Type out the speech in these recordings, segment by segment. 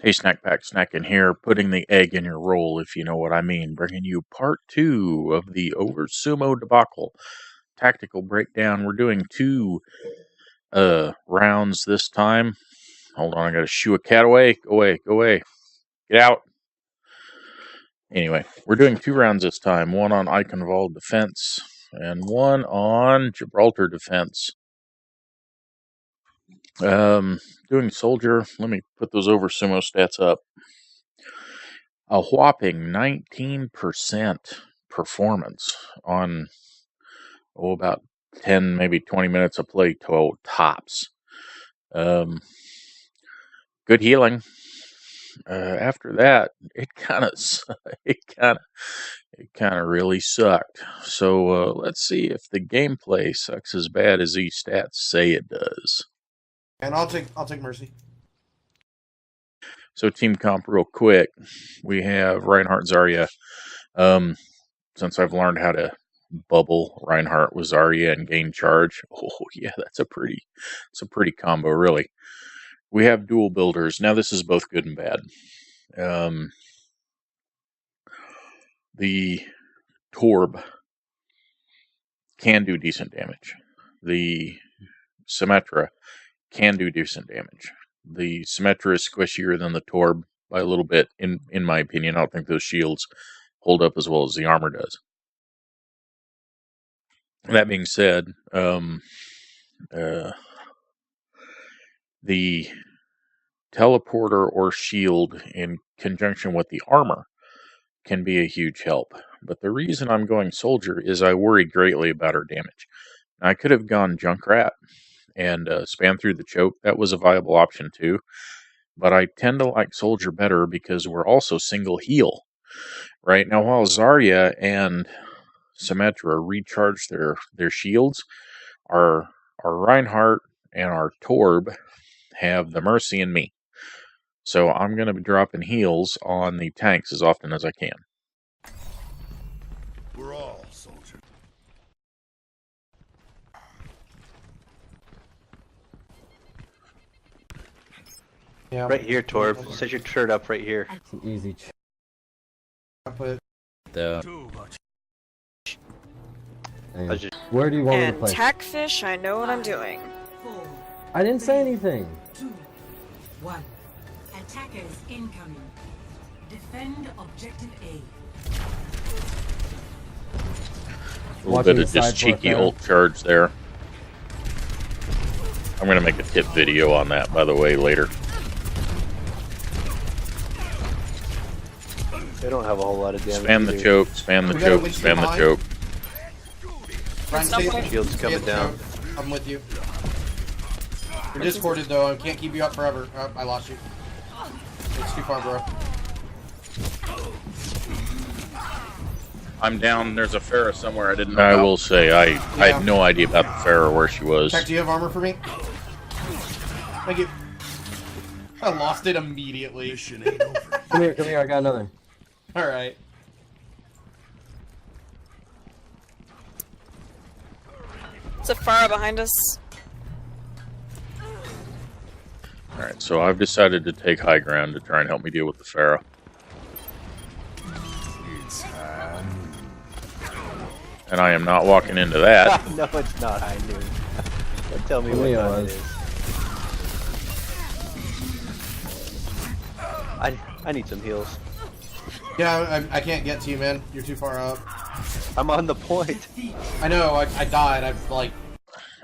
Hey, Snack Pack, Snack in here, putting the egg in your roll, if you know what I mean. Bringing you part 2 of the Over Sumo debacle tactical breakdown. We're doing 2 rounds this time. Hold on, I gotta shoo a cat away. Go away, go away. Get out. Anyway, we're doing 2 rounds this time. One on Eichenwald defense and one on Gibraltar defense. Doing soldier. Let me put those Over Sumo stats up. A whopping 19% performance on about 10, maybe 20 minutes of play tops. Good healing. After that, it kind of really sucked. So let's see if the gameplay sucks as bad as these stats say it does. And I'll take Mercy. So team comp real quick. We have Reinhardt Zarya. Since I've learned how to bubble Reinhardt with Zarya and gain charge, oh yeah, it's a pretty combo, really. We have dual builders. Now this is both good and bad. The Torb can do decent damage. The Symmetra can do decent damage. The Symmetra is squishier than the Torb by a little bit, in my opinion. I don't think those shields hold up as well as the armor does. That being said, the teleporter or shield in conjunction with the armor can be a huge help. But the reason I'm going soldier is I worry greatly about her damage. Now, I could have gone Junkrat and spam through the choke. That was a viable option too. But I tend to like soldier better because we're also single heal. Right now, while Zarya and Symmetra recharge their shields, our Reinhardt and our Torb have the Mercy and me. So I'm going to be dropping heals on the tanks as often as I can. We're all soldiers. Yeah. Right here, Torb. Set your turret up right here. It's an easy I put Too much. Where do you want me to And play? Tackfish, I know what I'm doing. I didn't say anything. 2, 1. Attackers incoming. Defend objective A. A little bit of just cheeky ult charge there. I'm going to make a tip video on that, by the way, later. They don't have a whole lot of damage. Spam the choke, spam the choke, spam the choke. Brian, stay Shield's coming down. I'm with you. You're discorded though. I can't keep you up forever. Oh, I lost you. It's too far, bro. I'm down. There's a Pharah somewhere I didn't know. I will say, I had no idea about the Pharah, where she was. Jack, do you have armor for me? Thank you. I lost it immediately. Mission ain't over. Come here, I got another. Alright. It's a Pharah behind us. Alright, so I've decided to take high ground to try and help me deal with the Pharah. And I am not walking into that. No, it's not high noon. Don't tell me For what me, it time it was. is. I need some heals. Yeah, I can't get to you, man. You're too far up. I'm on the point. I know, I died. I've like...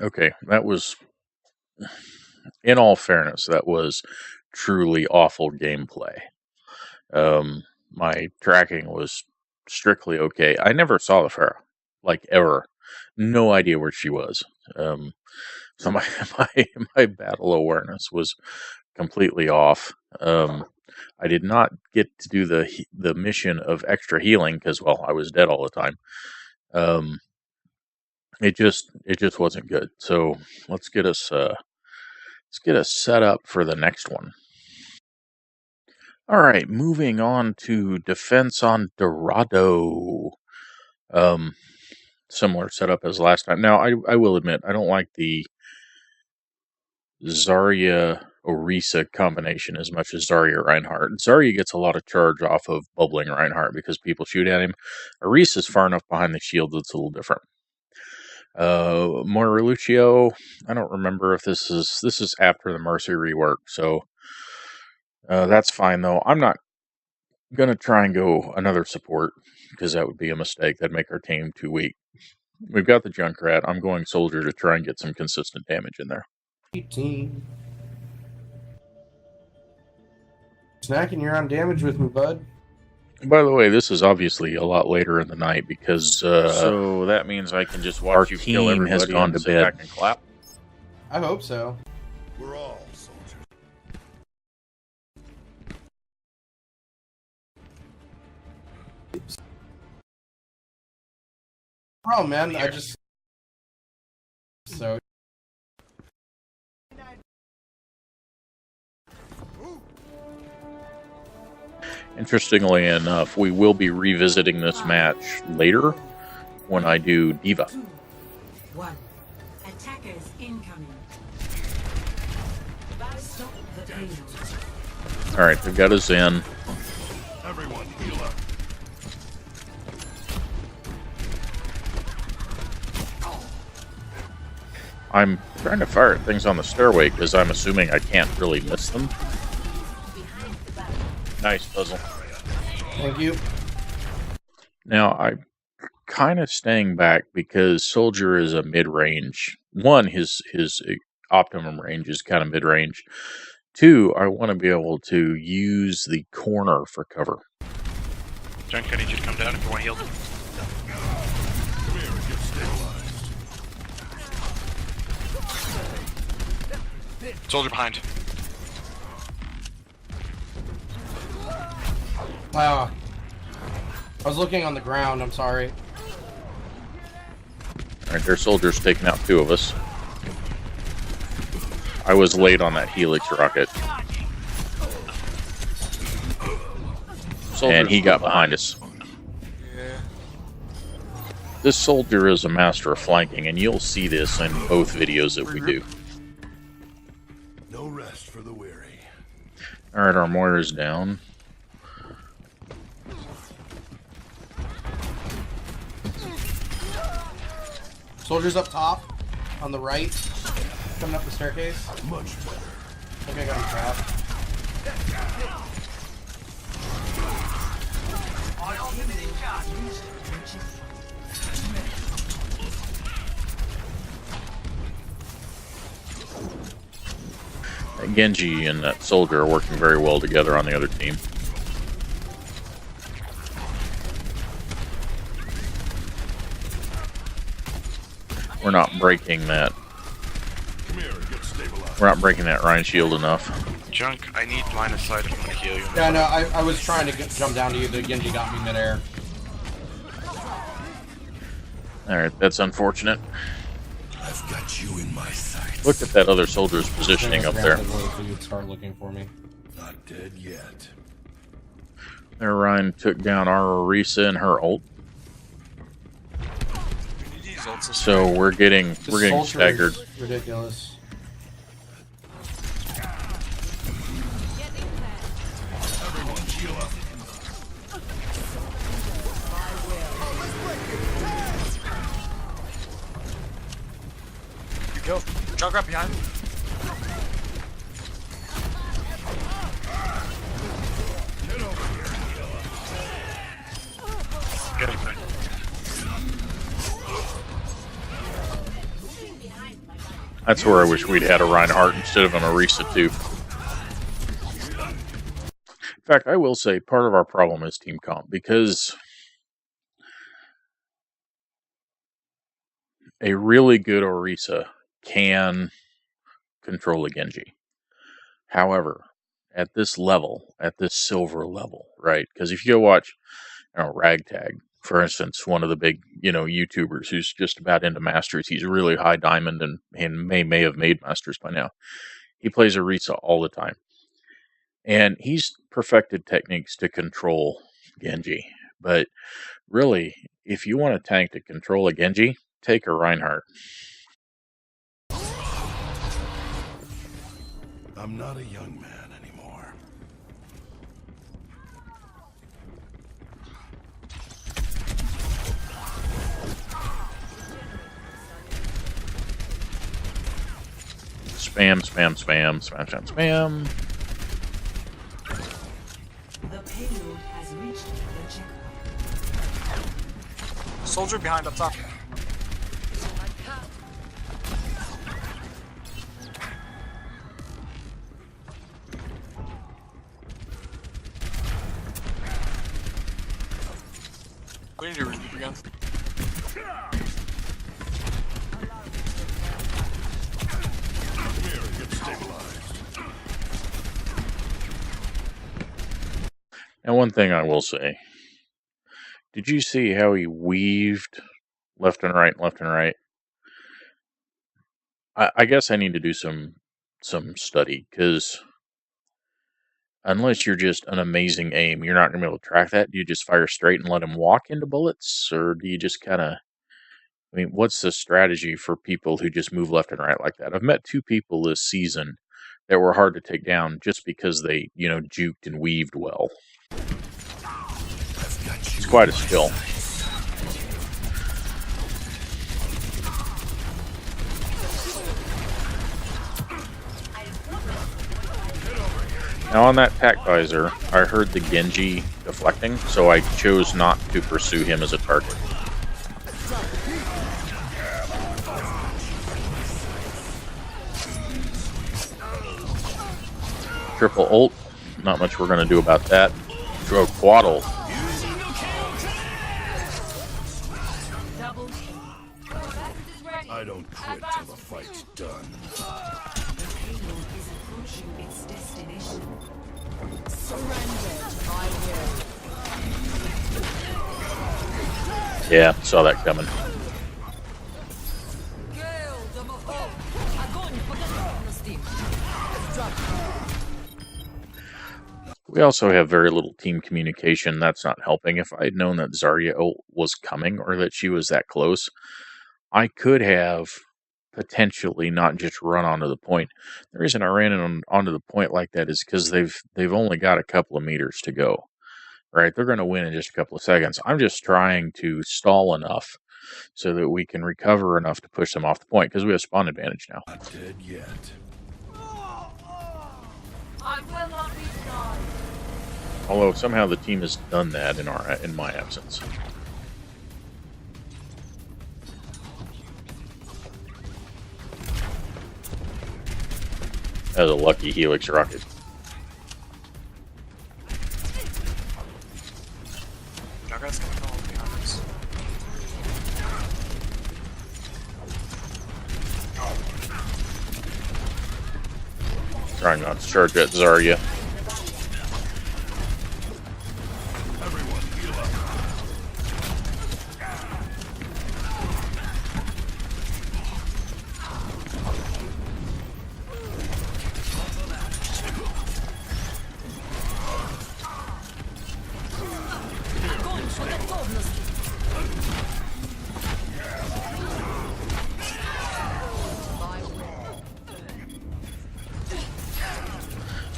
Okay, that was... In all fairness, that was truly awful gameplay. My tracking was strictly okay. I never saw the Pharah, like, ever. No idea where she was. So my battle awareness was completely off. I did not get to do the mission of extra healing because, well, I was dead all the time. It just wasn't good. So let's get us set up for the next one. All right, moving on to Defense on Dorado. Similar setup as last time. Now, I will admit, I don't like the Zarya Orisa combination as much as Zarya Reinhardt. Zarya gets a lot of charge off of bubbling Reinhardt because people shoot at him. Orisa's far enough behind the shield that's a little different. Moira Lucio, I don't remember if this is after the Mercy rework, so that's fine though. I'm not gonna try and go another support because that would be a mistake. That'd make our team too weak. We've got the Junkrat. I'm going Soldier to try and get some consistent damage in there. 18. Snacking, you're on damage with me, bud. By the way, this is obviously a lot later in the night because so that means I can just watch you kill everybody has gone to bed. Back and clap. I hope so. We're all soldiers. Problem, man. I just so. Interestingly enough, we will be revisiting this match later when I do Diva. 2, 1. Attackers incoming. Stop the payload. Alright, they've got us in. Everyone, heal up. I'm trying to fire at things on the stairway because I'm assuming I can't really miss them. Nice puzzle. Thank you. Now, I'm kind of staying back because Soldier is a mid-range. One, his optimum range is kind of mid-range. Two, I want to be able to use the corner for cover. Junk, I need you to come down if you want healed. Come here and get stabilized. Soldier behind. Wow. I was looking on the ground. I'm sorry. Alright, their Soldier's taking out two of us. I was late on that Helix rocket. And he got behind us. This Soldier is a master of flanking, and you'll see this in both videos that we do. No rest for the weary. Alright, our Moira's down. Soldiers up top, on the right, coming up the staircase. Much better. I think I got him trapped. Genji and that Soldier are working very well together on the other team. We're not breaking that. Come here and get stabilized. We're not breaking that Rhine shield enough. Junk, I need line of sight if I'm gonna heal you. Yeah, no, I was trying to jump down to you. The Genji got me midair. Alright, that's unfortunate. I've got you in my sights. Look at that other soldier's positioning up there. So you'd start looking for me. Not dead yet. There, Ryan took down our Orisa and her ult. So we're getting Soldier staggered. is ridiculous. Everyone, heal up. You go. Junk right behind. Get him back. That's where I wish we'd had a Reinhardt instead of an Orisa too. In fact, I will say part of our problem is team comp because a really good Orisa can control a Genji. However, at this level, at this silver level, right? Because if you go watch, Ragtag, for instance, one of the big, YouTubers who's just about into Masters, he's really high diamond and may have made Masters by now. He plays Orisa all the time. And he's perfected techniques to control Genji. But really, if you want a tank to control a Genji, take a Reinhardt. I'm not a young man anymore. Spam, spam, spam, spam, spam, spam. The payload has reached the checkpoint. Soldier behind up top. We need to regroup again. And one thing I will say, did you see how he weaved left and right, left and right? I guess I need to do some study, because unless you're just an amazing aim, you're not going to be able to track that. Do you just fire straight and let him walk into bullets? Or do you just kind of, I mean, what's the strategy for people who just move left and right like that? I've met 2 people this season that were hard to take down just because they, juked and weaved well. It's quite a skill. Now on that tac visor, I heard the Genji deflecting, so I chose not to pursue him as a target. Triple ult, not much we're going to do about that. Throw quaddle. I don't quit till the fight's done. The payload is approaching its destination. Yeah, saw that coming. We also have very little team communication. That's not helping. If I had known that Zarya was coming or that she was that close, I could have potentially not just run onto the point. The reason I ran onto the point like that is because they've only got a couple of meters to go. Right? They're going to win in just a couple of seconds. I'm just trying to stall enough so that we can recover enough to push them off the point, because we have spawn advantage now. Not dead yet. Although somehow the team has done that in my absence. That was a lucky Helix rocket. Juggernaut's gonna come over behind us. Trying not to charge at Zarya. Everyone heal up.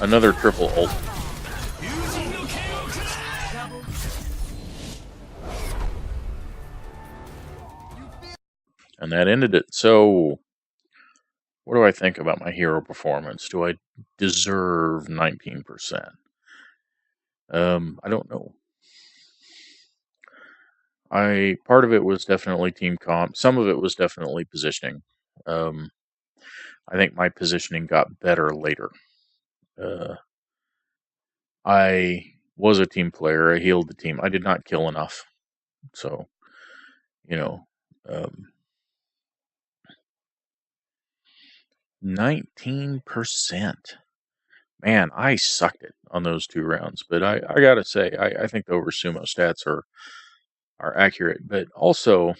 Another triple ult. And that ended it. So, what do I think about my hero performance? Do I deserve 19%? I don't know. Part of it was definitely team comp. Some of it was definitely positioning. I think my positioning got better later. I was a team player. I healed the team. I did not kill enough. So, 19%. Man, I sucked it on those 2 rounds. But I gotta say, I think the over sumo stats are accurate. But also,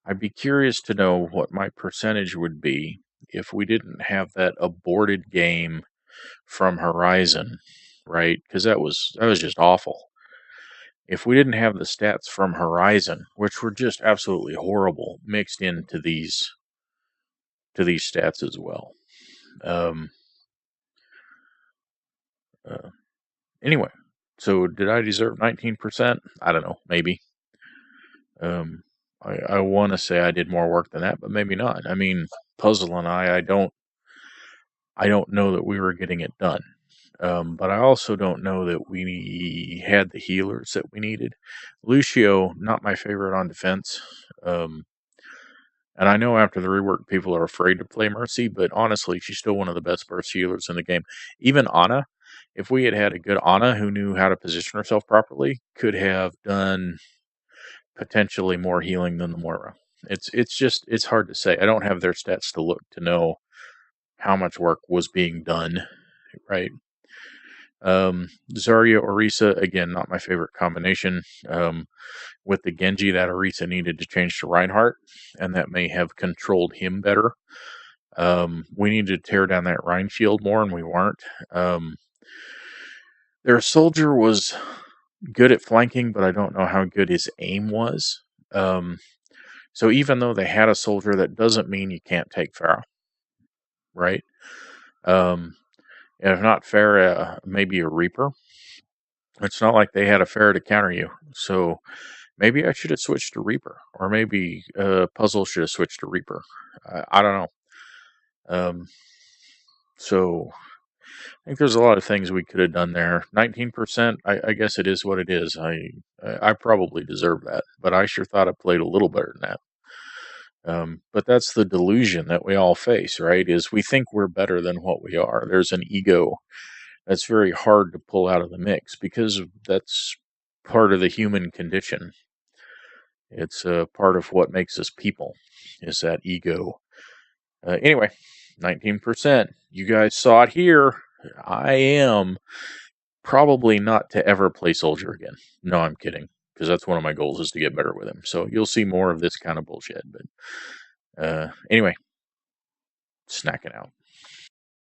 I'd be curious to know what my percentage would be if we didn't have that aborted game from Horizon, right? Because that was just awful. If we didn't have the stats from Horizon, which were just absolutely horrible, mixed into these stats as well, Um, anyway, so did I deserve 19%? I don't know, maybe. I want to say I did more work than that, but maybe not. I mean, Puzzle and I don't know that we were getting it done. But I also don't know that we had the healers that we needed. Lucio, not my favorite on defense. And I know after the rework, people are afraid to play Mercy, but honestly, she's still one of the best burst healers in the game. Even Ana, if we had had a good Ana who knew how to position herself properly, could have done potentially more healing than the Moira. It's hard to say. I don't have their stats to look to know how much work was being done, right? Zarya Orisa, again, not my favorite combination. With the Genji, that Orisa needed to change to Reinhardt, and that may have controlled him better. We needed to tear down that Rein shield more, and we weren't. Their soldier was good at flanking, but I don't know how good his aim was. So even though they had a soldier, that doesn't mean you can't take Pharah, right? If not Pharah, maybe a Reaper. It's not like they had a Pharah to counter you, so maybe I should have switched to Reaper, or maybe Puzzle should have switched to Reaper. I don't know. So I think there's a lot of things we could have done there. 19%, I guess it is what it is. I probably deserve that, but I sure thought I played a little better than that. But that's the delusion that we all face, right? Is we think we're better than what we are. There's an ego that's very hard to pull out of the mix because that's part of the human condition. It's part of what makes us people, is that ego. Anyway, 19%. You guys saw it here. I am probably not to ever play Soldier again. No, I'm kidding. Because that's one of my goals, is to get better with him. So you'll see more of this kind of bullshit. But anyway, snacking out.